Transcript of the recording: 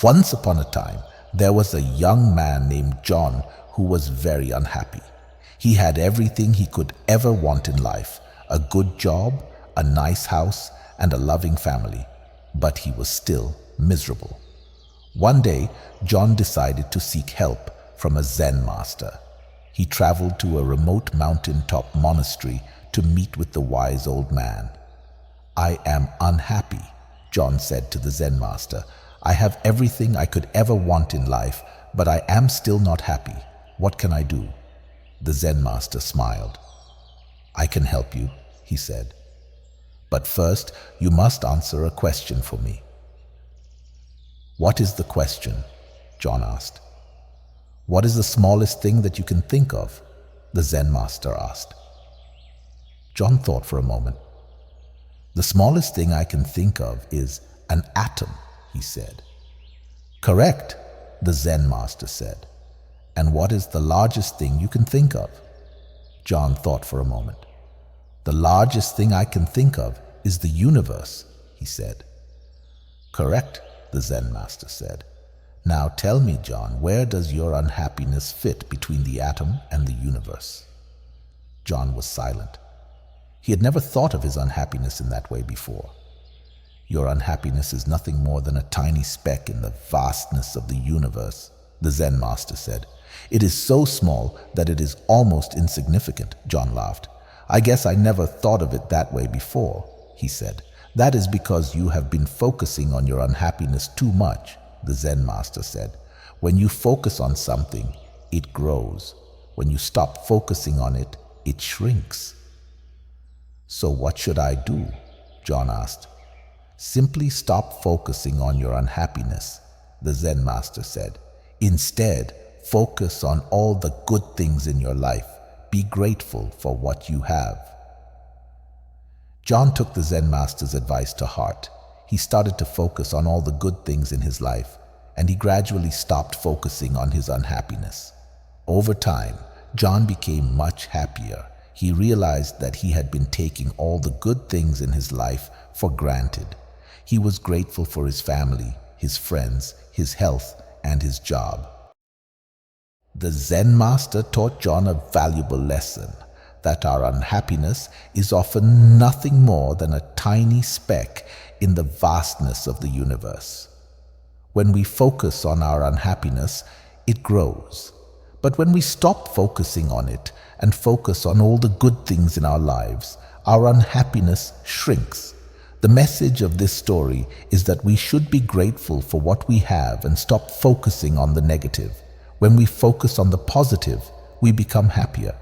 Once upon a time, there was a young man named John who was very unhappy. He had everything he could ever want in life: a good job, a nice house, and a loving family. But he was still miserable. One day, John decided to seek help from a Zen master. He traveled to a remote mountaintop monastery to meet with the wise old man. "I am unhappy," John said to the Zen master. "I have everything I could ever want in life, but I am still not happy. What can I do?" The Zen master smiled. "I can help you," he said. "But first, you must answer a question for me." "What is the question?" John asked. "What is the smallest thing that you can think of?" the Zen master asked. John thought for a moment. "The smallest thing I can think of is an atom," he said. "Correct," the Zen master said. "And what is the largest thing you can think of?" John thought for a moment. "The largest thing I can think of is the universe," he said. "Correct," the Zen master said. "Now tell me, John, where does your unhappiness fit between the atom and the universe?" John was silent. He had never thought of his unhappiness in that way before. "Your unhappiness is nothing more than a tiny speck in the vastness of the universe," the Zen master said. "It is so small that it is almost insignificant," John laughed. "I guess I never thought of it that way before," he said. "That is because you have been focusing on your unhappiness too much," the Zen master said. "When you focus on something, it grows. When you stop focusing on it, it shrinks." "So what should I do?" John asked. "Simply stop focusing on your unhappiness," the Zen master said. "Instead, focus on all the good things in your life. Be grateful for what you have." John took the Zen master's advice to heart. He started to focus on all the good things in his life, and he gradually stopped focusing on his unhappiness. Over time, John became much happier. He realized that he had been taking all the good things in his life for granted. He was grateful for his family, his friends, his health, and his job. The Zen master taught John a valuable lesson: that our unhappiness is often nothing more than a tiny speck in the vastness of the universe. When we focus on our unhappiness, it grows. But when we stop focusing on it and focus on all the good things in our lives, our unhappiness shrinks. The message of this story is that we should be grateful for what we have and stop focusing on the negative. When we focus on the positive, we become happier.